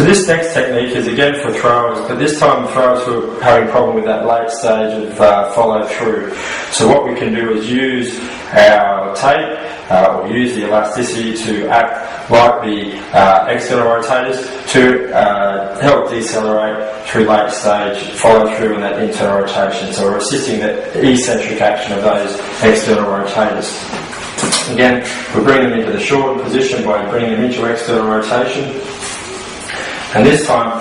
So this next technique is again for throwers, but this time the throwers who are having a problem with that late stage of follow through. So what we can do is use our tape or use the elasticity to act like the external rotators to help decelerate through late stage follow through in that internal rotation. So we're assisting the eccentric action of those external rotators. Again, we bring them into the shortened position by bringing them into external rotation. And this time,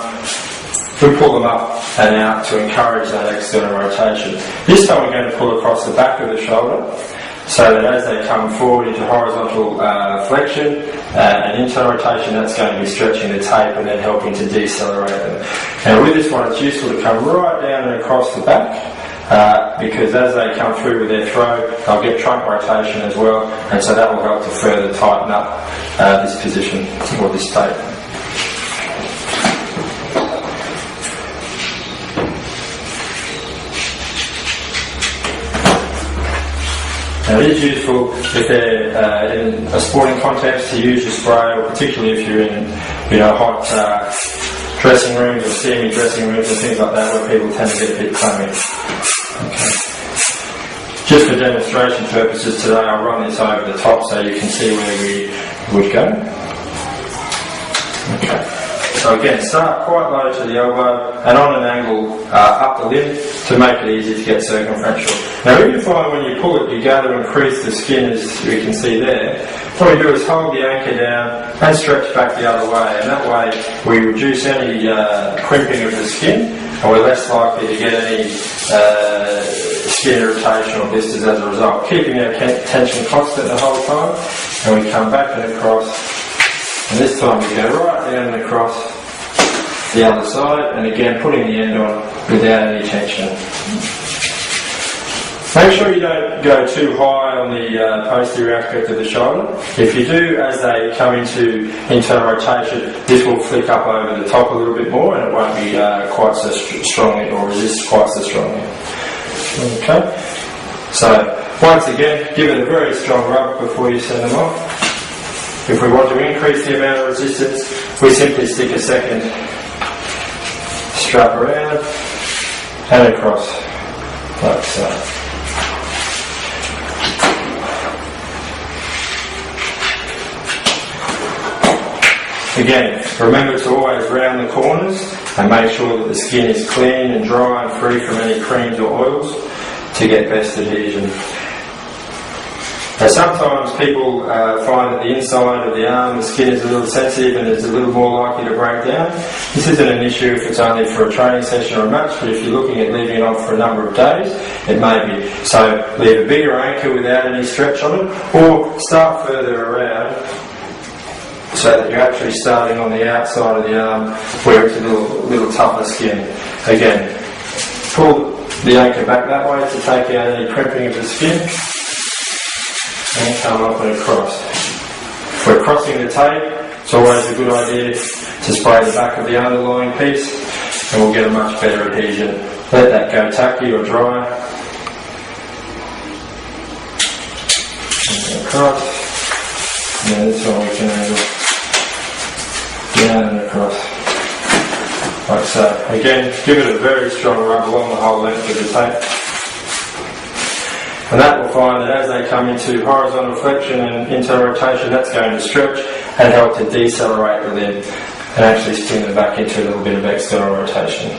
we pull them up and out to encourage that external rotation. This time we're going to pull across the back of the shoulder, so that as they come forward into horizontal flexion and internal rotation, that's going to be stretching the tape and then helping to decelerate them. Now with this one, it's useful to come right down and across the back, because as they come through with their throw, they'll get trunk rotation as well, and so that will help to further tighten up this position or this tape. Now it is useful if they're in a sporting context to use your spray, or particularly if you're in hot dressing rooms or steamy dressing rooms and things like that where people tend to get a bit clammy. Okay. Just for demonstration purposes today, I'll run this over the top so you can see where we would go. Okay. So again, start quite low to the elbow and on an angle up the limb to make it easy to get circumferential. Now if you find when you pull it you go to increase the skin, as you can see there, what we do is hold the anchor down and stretch back the other way, and that way we reduce any crimping of the skin and we're less likely to get any skin irritation or blisters as a result. Keeping our tension constant the whole time, and we come back and across. And this time we go right down and across the other side, and again putting the end on without any tension. Make sure you don't go too high on the posterior aspect of the shoulder. If you do, as they come into internal rotation, this will flick up over the top a little bit more, and it won't be quite so strongly, or resist quite so strongly. Okay. So once again, give it a very strong rub before you send them off. If we want to increase the amount of resistance, we simply stick a second strap around and across, like so. Again, remember to always round the corners and make sure that the skin is clean and dry and free from any creams or oils to get best adhesion. Now sometimes people find that the inside of the arm, the skin is a little sensitive and is a little more likely to break down. This isn't an issue if it's only for a training session or a match, but if you're looking at leaving it on for a number of days, it may be. So leave a bigger anchor without any stretch on it, or start further around so that you're actually starting on the outside of the arm where it's a little tougher skin. Again, pull the anchor back that way to take out any crimping of the skin, and come up and across. If we're crossing the tape, it's always a good idea to spray the back of the underlying piece, and we'll get a much better adhesion. Let that go tacky or dry. And across. And then this one we can angle down and across. Like so. Again, give it a very strong rub along the whole length of the tape. And that will find that as they come into horizontal flexion and internal rotation, that's going to stretch and help to decelerate the limb and actually spin them back into a little bit of external rotation.